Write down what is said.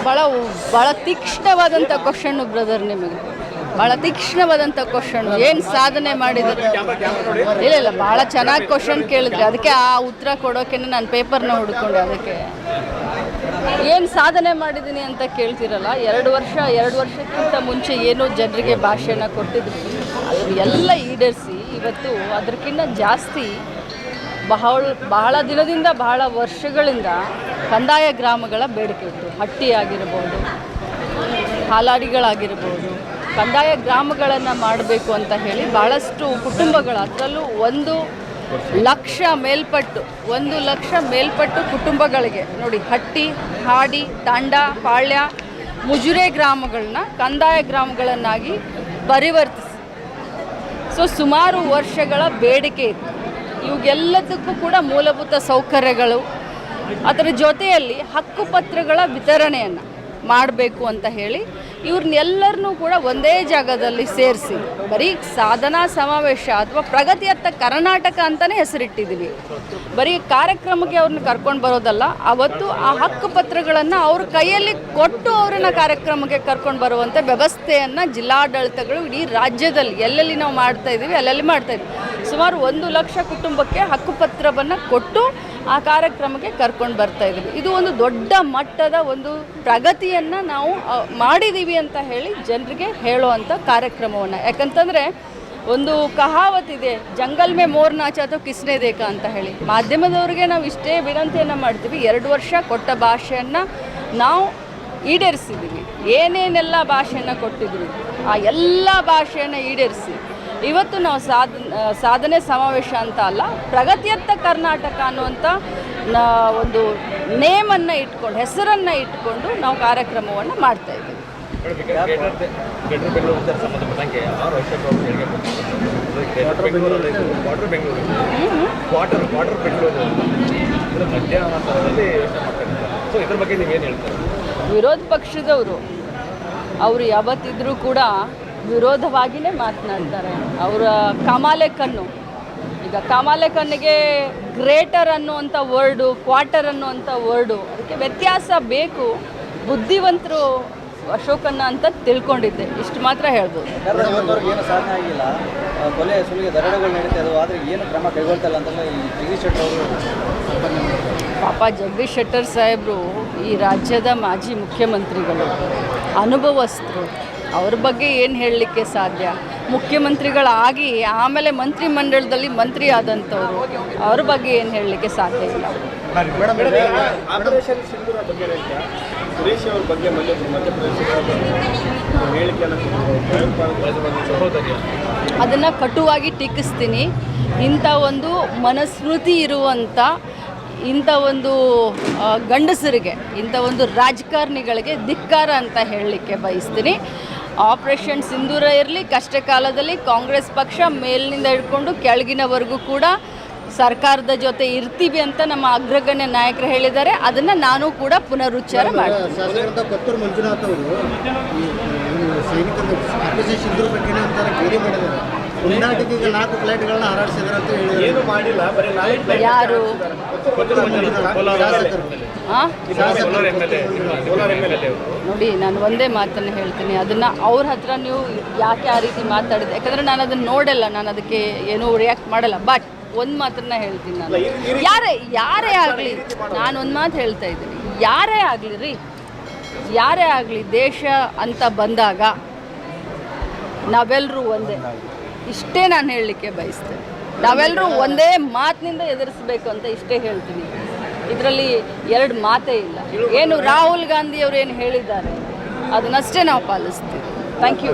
ಭಾಳ ತೀಕ್ಷ್ಣವಾದಂಥ question brother, ನಿಮಗೆ ಭಾಳ ತೀಕ್ಷ್ಣವಾದಂಥ ಕ್ವಶನ್. ಏನು ಸಾಧನೆ ಮಾಡಿದರೆ? ಇಲ್ಲ ಭಾಳ ಚೆನ್ನಾಗಿ ಕ್ವಶನ್ ಕೇಳಿದ್ರಿ, ಅದಕ್ಕೆ ಆ ಉತ್ತರ ಕೊಡೋಕೆ ನಾನು ಪೇಪರ್ನ ಹುಡ್ಕೊಂಡೆ. ಅದಕ್ಕೆ ಏನು ಸಾಧನೆ ಮಾಡಿದ್ದೀನಿ ಅಂತ ಕೇಳ್ತಿರಲ್ಲ. 2 ವರ್ಷಕ್ಕಿಂತ ಮುಂಚೆ ಏನು ಜನರಿಗೆ ಭಾಷೆನ ಕೊಟ್ಟಿದ್ರು ಅದನ್ನು ಎಲ್ಲ ಈಡೇರಿಸಿ ಇವತ್ತು ಅದಕ್ಕಿಂತ ಜಾಸ್ತಿ ಬಹಳ ದಿನದಿಂದ ಬಹಳ ವರ್ಷಗಳಿಂದ ಕಂದಾಯ ಗ್ರಾಮಗಳ ಬೇಡಿಕೆ ಇತ್ತು. ಹಟ್ಟಿ ಆಗಿರ್ಬೋದು, ಹಾಲಾಡಿಗಳಾಗಿರ್ಬೋದು, ಕಂದಾಯ ಗ್ರಾಮಗಳನ್ನು ಮಾಡಬೇಕು ಅಂತ ಹೇಳಿ ಭಾಳಷ್ಟು ಕುಟುಂಬಗಳು, ಅದರಲ್ಲೂ 1 ಲಕ್ಷ ಮೇಲ್ಪಟ್ಟು ಕುಟುಂಬಗಳಿಗೆ ನೋಡಿ, ಹಟ್ಟಿ, ಹಾಡಿ, ತಾಂಡ, ಪಾಳ್ಯ, ಮುಜುರೆ ಗ್ರಾಮಗಳನ್ನ ಕಂದಾಯ ಗ್ರಾಮಗಳನ್ನಾಗಿ ಪರಿವರ್ತಿಸಿ ಸುಮಾರು ವರ್ಷಗಳ ಬೇಡಿಕೆ ಇತ್ತು. ಇವಾಗೆಲ್ಲದಕ್ಕೂ ಕೂಡ ಮೂಲಭೂತ ಸೌಕರ್ಯಗಳು, ಅದರ ಜೊತೆಯಲ್ಲಿ ಹಕ್ಕುಪತ್ರಗಳ ವಿತರಣೆಯನ್ನು ಮಾಡಬೇಕು ಅಂತ ಹೇಳಿ ಇವ್ರನ್ನೆಲ್ಲರನ್ನೂ ಕೂಡ ಒಂದೇ ಜಾಗದಲ್ಲಿ ಸೇರಿಸಿ ಬರೀ ಸಾಧನಾ ಸಮಾವೇಶ ಅಥವಾ ಪ್ರಗತಿಯತ್ತ ಕರ್ನಾಟಕ ಅಂತಲೇ ಹೆಸರಿಟ್ಟಿದ್ದೀವಿ. ಬರೀ ಕಾರ್ಯಕ್ರಮಕ್ಕೆ ಅವ್ರನ್ನ ಕರ್ಕೊಂಡು ಬರೋದಲ್ಲ, ಅವತ್ತು ಆ ಹಕ್ಕುಪತ್ರಗಳನ್ನು ಅವ್ರ ಕೈಯಲ್ಲಿ ಕೊಟ್ಟು ಅವ್ರನ್ನ ಕಾರ್ಯಕ್ರಮಕ್ಕೆ ಕರ್ಕೊಂಡು ಬರುವಂಥ ವ್ಯವಸ್ಥೆಯನ್ನು ಜಿಲ್ಲಾಡಳಿತಗಳು ಇಡೀ ರಾಜ್ಯದಲ್ಲಿ ಎಲ್ಲೆಲ್ಲಿ ನಾವು ಮಾಡ್ತಾಯಿದ್ದೀವಿ ಅಲ್ಲೆಲ್ಲಿ ಮಾಡ್ತಾಯಿದ್ವಿ. ಸುಮಾರು 1 ಲಕ್ಷ ಕುಟುಂಬಕ್ಕೆ ಹಕ್ಕುಪತ್ರವನ್ನು ಕೊಟ್ಟು ಆ ಕಾರ್ಯಕ್ರಮಕ್ಕೆ ಕರ್ಕೊಂಡು ಬರ್ತಾಯಿದ್ದೀವಿ. ಇದು ಒಂದು ದೊಡ್ಡ ಮಟ್ಟದ ಒಂದು ಪ್ರಗತಿಯನ್ನು ನಾವು ಮಾಡಿದ್ದೀವಿ ಅಂತ ಹೇಳಿ ಜನರಿಗೆ ಹೇಳುವಂಥ ಕಾರ್ಯಕ್ರಮವನ್ನು. ಯಾಕಂತಂದರೆ ಒಂದು ಕಹಾವತ್ತಿದೆ, ಜಂಗಲ್ ಮೇ ಮೋರ್ ನಾಚ ಅಥವಾ ಕಿಸ್ನೆ ದೇಕ ಅಂತ ಹೇಳಿ. ಮಾಧ್ಯಮದವ್ರಿಗೆ ನಾವು ಇಷ್ಟೇ ವಿನಂತಿಯನ್ನು ಮಾಡ್ತೀವಿ, 2 ವರ್ಷ ಕೊಟ್ಟ ಭಾಷೆಯನ್ನು ನಾವು ಈಡೇರಿಸಿದ್ದೀವಿ. ಏನೇನೆಲ್ಲ ಭಾಷೆಯನ್ನು ಕೊಟ್ಟಿದ್ವಿ ಆ ಎಲ್ಲ ಭಾಷೆಯನ್ನು ಈಡೇರಿಸಿ ಇವತ್ತು ನಾವು ಸಾಧನೆ ಸಮಾವೇಶ ಅಂತ ಅಲ್ಲ, ಪ್ರಗತಿಯತ್ತ ಕರ್ನಾಟಕ ಅನ್ನುವಂಥ ಒಂದು ನೇಮನ್ನು ಇಟ್ಕೊಂಡು, ಹೆಸರನ್ನು ಇಟ್ಕೊಂಡು ನಾವು ಕಾರ್ಯಕ್ರಮವನ್ನು ಮಾಡ್ತಾಯಿದ್ದೀವಿ. ವಿರೋಧ ಪಕ್ಷದವರು ಅವರು ಯಾವತ್ತಿದ್ರೂ ಕೂಡ ವಿರೋಧವಾಗಿಯೇ ಮಾತನಾಡ್ತಾರೆ. ಅವರ ಕಮಾಲೆ ಕಣ್ಣು. ಈಗ ಕಮಾಲೆ ಕಣ್ಣಿಗೆ ಗ್ರೇಟರ್ ಅನ್ನುವಂಥ ವರ್ಡು, ಕ್ವಾರ್ಟರ್ ಅನ್ನುವಂಥ ವರ್ಡು, ಅದಕ್ಕೆ ವ್ಯತ್ಯಾಸ ಬೇಕು. ಬುದ್ಧಿವಂತರು ಅಶೋಕನ್ನ ಅಂತ ತಿಳ್ಕೊಂಡಿದ್ದೆ, ಇಷ್ಟು ಮಾತ್ರ ಹೇಳ್ಬೋದು. ಏನು ಸಾಧನೆ ಆಗಿಲ್ಲ, ಕೊಲೆ ಸುಲಿಗೆ ದರೋಡೆಗಳು ನಡೀತಾ ಇದ್ದವು, ಆದರೆ ಏನು ಕ್ರಮ ಕೈಗೊಳ್ತಲ್ಲ ಅಂತಲ್ಲ ಈ ಜಗದೀಶ್ ಶೆಟ್ಟರ್ ಅವರು. ಪಾಪ ಜಗದೀಶ್ ಶೆಟ್ಟರ್ ಸಾಹೇಬರು ಈ ರಾಜ್ಯದ ಮಾಜಿ ಮುಖ್ಯಮಂತ್ರಿಗಳು, ಅನುಭವಸ್ಥರು. ಅವ್ರ ಬಗ್ಗೆ ಏನು ಹೇಳಲಿಕ್ಕೆ ಸಾಧ್ಯ? ಮುಖ್ಯಮಂತ್ರಿಗಳಾಗಿ ಆಮೇಲೆ ಮಂತ್ರಿಮಂಡಲದಲ್ಲಿ ಮಂತ್ರಿ ಆದಂಥವ್ರು, ಅವ್ರ ಬಗ್ಗೆ ಏನು ಹೇಳಲಿಕ್ಕೆ ಸಾಧ್ಯ ಇಲ್ಲ. ಆಪರೇಷನ್ ಸಿಂಧೂರ ಬಗ್ಗೆ ಸುರೇಶ್ ಅವ್ರ ಬಗ್ಗೆ ಅದನ್ನು ಕಟುವಾಗಿ ಟೀಕಿಸ್ತೀನಿ. ಇಂಥ ಒಂದು ಮನಸ್ಮೃತಿ ಇರುವಂಥ ಇಂಥ ಒಂದು ಗಂಡಸರಿಗೆ, ಇಂಥ ಒಂದು ರಾಜಕಾರಣಿಗಳಿಗೆ ಧಿಕ್ಕಾರ ಅಂತ ಹೇಳಲಿಕ್ಕೆ ಬಯಸ್ತೀನಿ. ಆಪರೇಷನ್ ಸಿಂಧೂರ ಇರಲಿ, ಕಷ್ಟ ಕಾಲದಲ್ಲಿ ಕಾಂಗ್ರೆಸ್ ಪಕ್ಷ ಮೇಲಿನಿಂದ ಹಿಡ್ಕೊಂಡು ಕೆಳಗಿನವರೆಗೂ ಕೂಡ ಸರ್ಕಾರದ ಜೊತೆ ಇರ್ತೀವಿ ಅಂತ ನಮ್ಮ ಅಗ್ರಗಣ್ಯ ನಾಯಕರು ಹೇಳಿದ್ದಾರೆ. ಅದನ್ನು ನಾನು ಕೂಡ ಪುನರುಚ್ಚಾರ ಮಾಡ್ತೀನಿ. ಕೊತ್ತೂರು ಮಂಜುನಾಥ್ ಅವರು ಆಪರೇಷನ್ ಸಿಂಧೂರ ಬಗ್ಗೆ ಕರ್ನಾಟಕಕ್ಕೆ 4 ಫ್ಲೈಟ್ಗಳನ್ನ ಹಾರಾಡಿಸಿದ್ರು ಅಂತ ಹೇಳಿ ಏನು ಮಾಡಿಲ್ಲ, ಬರೀ ಯಾರು? ನೋಡಿ, ನಾನು ಒಂದೇ ಮಾತನ್ನು ಹೇಳ್ತೀನಿ, ಅದನ್ನು ಅವ್ರ ಹತ್ರ ನೀವು ಯಾಕೆ ಆ ರೀತಿ ಮಾತಾಡಿದೆ, ಯಾಕಂದರೆ ನಾನು ಅದನ್ನು ನೋಡಲ್ಲ, ನಾನು ಅದಕ್ಕೆ ಏನೂ ರಿಯಾಕ್ಟ್ ಮಾಡಲ್ಲ. ಬಟ್ ಒಂದು ಮಾತನ್ನ ಹೇಳ್ತೀನಿ, ನಾನು ಯಾರೇ ಆಗಲಿ, ನಾನು ಒಂದು ಮಾತು ಹೇಳ್ತಾ ಇದ್ದೀನಿ, ಯಾರೇ ಆಗಲಿ ದೇಶ ಅಂತ ಬಂದಾಗ ನಾವೆಲ್ಲರೂ ಒಂದೇ. ಇಷ್ಟೇ ನಾನು ಹೇಳಲಿಕ್ಕೆ ಬಯಸ್ತೇನೆ. ನಾವೆಲ್ಲರೂ ಒಂದೇ ಮಾತಿನಿಂದ ಎದುರಿಸಬೇಕು ಅಂತ ಇಷ್ಟೇ ಹೇಳ್ತೀನಿ. ಇದರಲ್ಲಿ 2 ಮಾತೇ ಇಲ್ಲ. ಏನು ರಾಹುಲ್ ಗಾಂಧಿ ಅವರು ಏನು ಹೇಳಿದ್ದಾರೆ ಅದನ್ನಷ್ಟೇ ನಾವು ಪಾಲಿಸ್ತೀವಿ. Thank you.